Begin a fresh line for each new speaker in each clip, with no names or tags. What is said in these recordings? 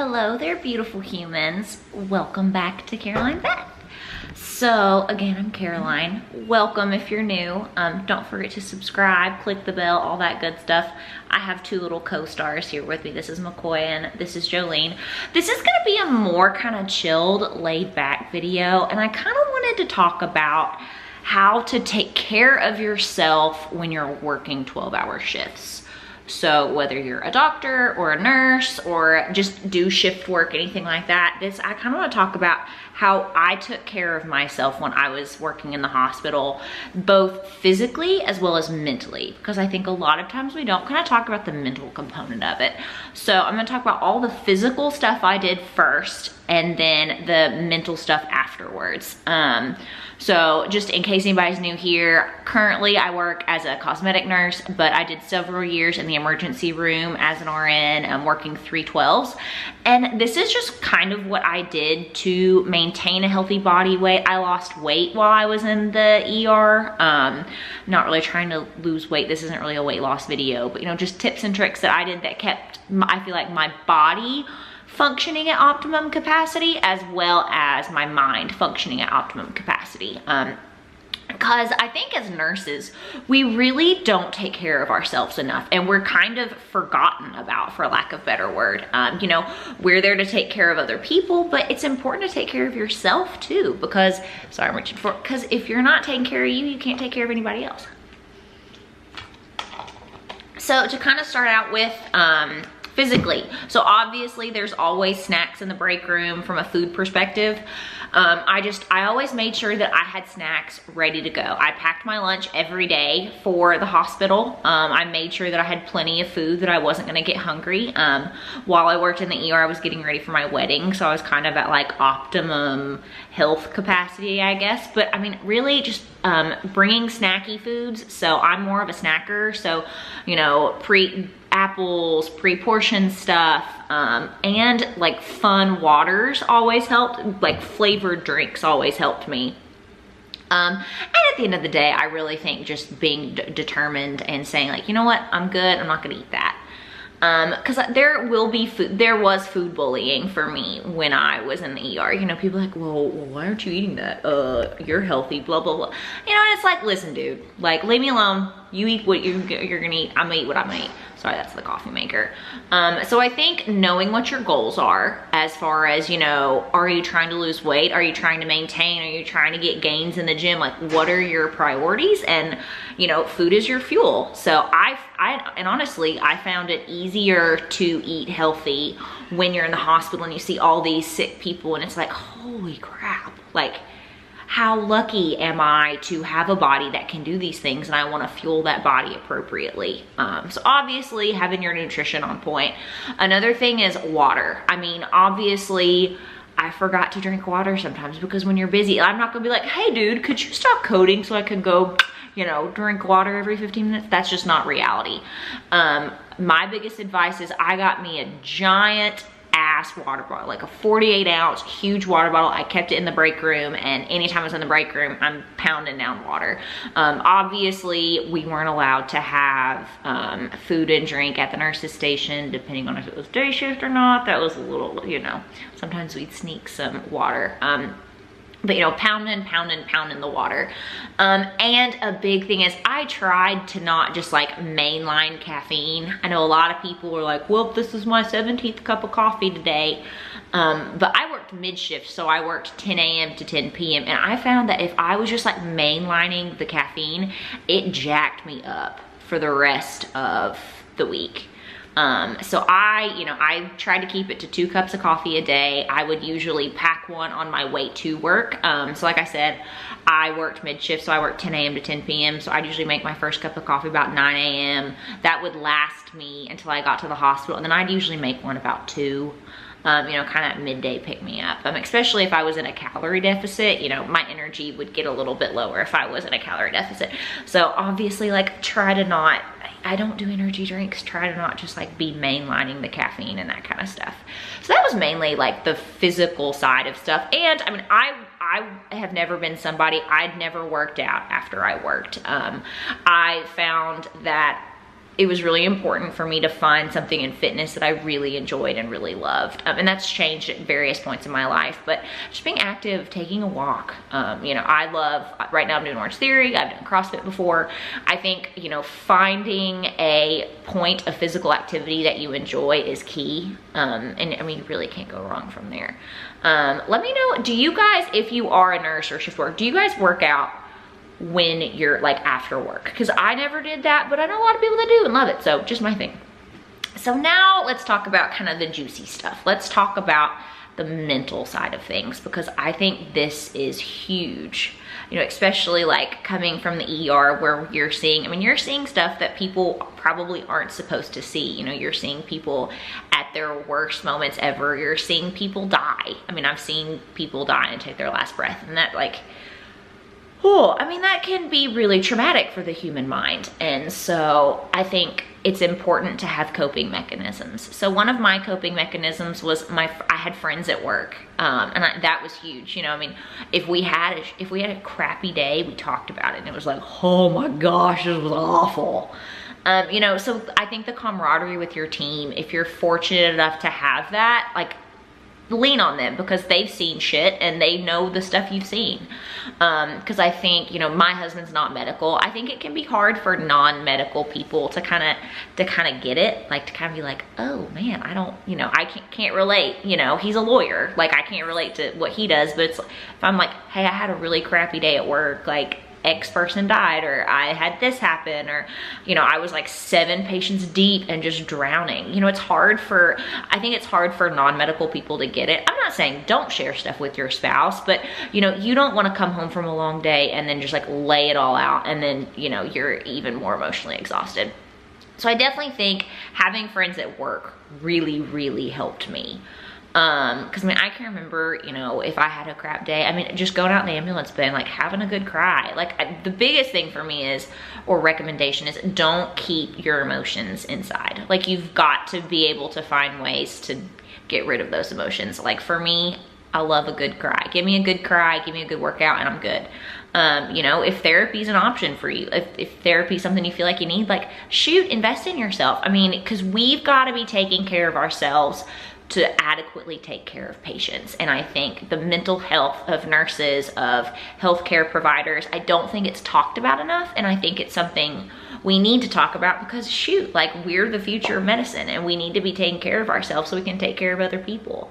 Hello there, beautiful humans. Welcome back to Caroline Vet. So again, I'm Caroline. Welcome if you're new. Don't forget to subscribe, click the bell, all that good stuff. I have two little co-stars here with me. This is McCoy and this is Jolene. This is gonna be a more kind of chilled, laid back video, and I kind of wanted to talk about how to take care of yourself when you're working 12-hour shifts. So whether you're a doctor or a nurse or just do shift work, anything like that, I kind of want to talk about how I took care of myself when I was working in the hospital, both physically as well as mentally, because I think a lot of times we don't kind of talk about the mental component of it. So I'm going to talk about all the physical stuff I did first and then the mental stuff afterwards. So just in case anybody's new here, currently I work as a cosmetic nurse, but I did several years in the emergency room as an RN. I'm working 312s. And this is just kind of what I did to maintain a healthy body weight. I lost weight while I was in the ER. Not really trying to lose weight. This isn't really a weight loss video, but you know, just tips and tricks that I did that kept, I feel like, my body functioning at optimum capacity as well as my mind functioning at optimum capacity. Because I think as nurses, we really don't take care of ourselves enough, and we're kind of forgotten about, for lack of a better word. You know, we're there to take care of other people, but it's important to take care of yourself too, because, sorry, I'm reaching for, because if you're not taking care of you, you can't take care of anybody else. So to kind of start out with, physically. So obviously there's always snacks in the break room from a food perspective. I always made sure that I had snacks ready to go. I packed my lunch every day for the hospital. I made sure that I had plenty of food, that I wasn't gonna get hungry. While I worked in the ER, I was getting ready for my wedding, so I was kind of at like optimum health capacity, I guess. But I mean, really just bringing snacky foods. So I'm more of a snacker. So, you know, apples, pre-portioned stuff, and like fun waters always helped, like flavored drinks always helped me. And at the end of the day, I really think just being determined and saying like, you know what, I'm good, I'm not gonna eat that. Because there was food bullying for me when I was in the ER. You know, people are like, well, why aren't you eating that? You're healthy, blah, blah, blah. You know, and it's like, listen, dude, like, leave me alone. You eat what you're gonna eat. I'm gonna eat what I'm gonna eat. Sorry, that's the coffee maker. So I think knowing what your goals are, as far as, you know, are you trying to lose weight? Are you trying to maintain? Are you trying to get gains in the gym? Like, what are your priorities? And, you know, food is your fuel. So and honestly, I found it easier to eat healthy when you're in the hospital and you see all these sick people and it's like, holy crap, like, how lucky am I to have a body that can do these things, and I want to fuel that body appropriately. So obviously having your nutrition on point. Another thing is water. I mean, obviously I forgot to drink water sometimes because when you're busy, I'm not gonna be like, hey dude, could you stop coding so I can go, you know, drink water every 15 minutes? That's just not reality. My biggest advice is I got me a giant ass water bottle, like a 48-ounce huge water bottle. I kept it in the break room, and anytime I was in the break room, I'm pounding down water. Obviously we weren't allowed to have food and drink at the nurse's station, depending on if it was day shift or not. That was a little, you know, sometimes we'd sneak some water. But you know, pounding the water. And a big thing is I tried to not just like mainline caffeine. I know a lot of people were like, well, this is my 17th cup of coffee today. But I worked mid shift, so I worked 10 a.m. to 10 p.m. And I found that if I was just like mainlining the caffeine, it jacked me up for the rest of the week. So I tried to keep it to 2 cups of coffee a day. I would usually pack one on my way to work. So like I said, I worked mid shift, so I worked 10 a.m. to 10 p.m. So I'd usually make my first cup of coffee about 9 a.m. That would last me until I got to the hospital. And then I'd usually make one about 2. You know, kind of midday pick me up. Especially if I was in a calorie deficit, you know, my energy would get a little bit lower if I was in a calorie deficit. So obviously, like, try to not, I don't do energy drinks, try to not just like be mainlining the caffeine and that kind of stuff. So that was mainly like the physical side of stuff. And I mean, I have never been somebody, I'd never worked out after I worked. I found that it was really important for me to find something in fitness that I really enjoyed and really loved. And that's changed at various points in my life, but just being active, taking a walk. You know, I love, right now I'm doing Orange Theory, I've done CrossFit before. I think, you know, finding a point of physical activity that you enjoy is key. And I mean, you really can't go wrong from there. Let me know, do you guys, if you are a nurse or shift work, do you guys work out when you're like after work? Because I never did that, but I know a lot of people that do and love it, so just my thing. So now let's talk about kind of the juicy stuff. Let's talk about the mental side of things, because I think this is huge, you know, especially like coming from the ER where you're seeing, I mean, you're seeing stuff that people probably aren't supposed to see. You know, you're seeing people at their worst moments ever. You're seeing people die. I mean, I've seen people die and take their last breath, and that, like, oh, I mean, that can be really traumatic for the human mind. And so I think it's important to have coping mechanisms. So one of my coping mechanisms was I had friends at work, and that was huge. You know, I mean, if we had a crappy day, we talked about it, and it was like, oh my gosh, this was awful. You know, so I think the camaraderie with your team, if you're fortunate enough to have that, like, lean on them, because they've seen shit and they know the stuff you've seen. Because I think, you know, my husband's not medical. I think it can be hard for non-medical people to kind of get it, like to kind of be like, oh man, I don't, you know, I can't relate. You know, he's a lawyer, like I can't relate to what he does. But it's, if I'm like, hey, I had a really crappy day at work, like X person died, or I had this happen, or, you know, I was like 7 patients deep and just drowning. You know, it's hard for, I think it's hard for non-medical people to get it. I'm not saying don't share stuff with your spouse, but, you know, you don't want to come home from a long day and then just like lay it all out, and then, you know, you're even more emotionally exhausted. So I definitely think having friends at work really, really helped me. Cause I mean, I can remember, you know, if I had a crap day, I mean, just going out in the ambulance bay and like having a good cry. Like the biggest thing for me is, or recommendation is, don't keep your emotions inside. Like you've got to be able to find ways to get rid of those emotions. Like for me, I love a good cry. Give me a good cry, give me a good workout, and I'm good. You know, if therapy is an option for you, if therapy is something you feel like you need, like shoot, invest in yourself. I mean, cause we've got to be taking care of ourselves to adequately take care of patients. And I think the mental health of nurses, of healthcare providers, I don't think it's talked about enough. And I think it's something we need to talk about, because shoot, like we're the future of medicine and we need to be taking care of ourselves so we can take care of other people.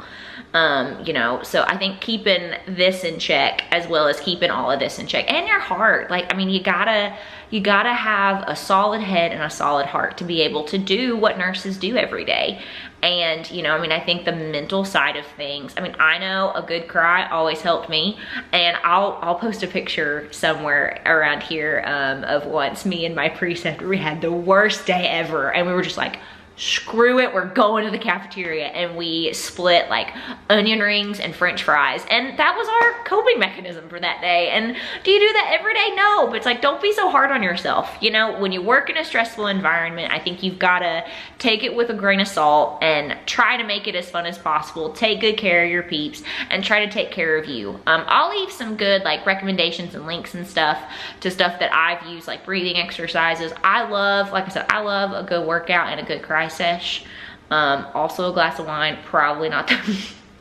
You know, so I think keeping this in check, as well as keeping all of this in check, and your heart. Like, I mean, you gotta have a solid head and a solid heart to be able to do what nurses do every day. And, you know, I mean, I think the mental side of things, I mean, I know a good cry always helped me. And I'll post a picture somewhere around here of once me and my preceptor, we had the worst day ever. And we were just like, screw it, we're going to the cafeteria, and we split like onion rings and french fries, and that was our coping mechanism for that day. And do you do that every day? No, but it's like, don't be so hard on yourself. You know, when you work in a stressful environment, I think you've got to take it with a grain of salt and try to make it as fun as possible. Take good care of your peeps and try to take care of you. I'll leave some good like recommendations and links and stuff to stuff that I've used, like breathing exercises. I love, like I said, I love a good workout and a good cry sesh. Also a glass of wine, probably not the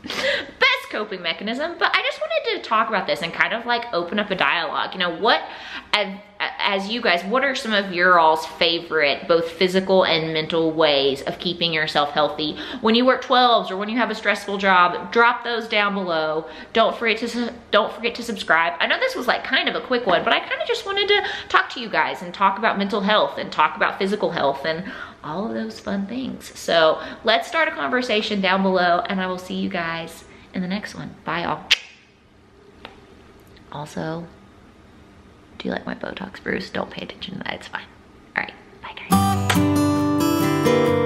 best coping mechanism, but I just wanted to talk about this and kind of like open up a dialogue. You know, what, as you guys, what are some of your all's favorite both physical and mental ways of keeping yourself healthy when you work 12s or when you have a stressful job? Drop those down below. Don't forget to subscribe. I know this was like kind of a quick one, but I kind of just wanted to talk to you guys and talk about mental health and talk about physical health and all of those fun things. So let's start a conversation down below, and I will see you guys in the next one. Bye, y'all. Also, do you like my Botox, Bruce? Don't pay attention to that, it's fine. All right, bye guys.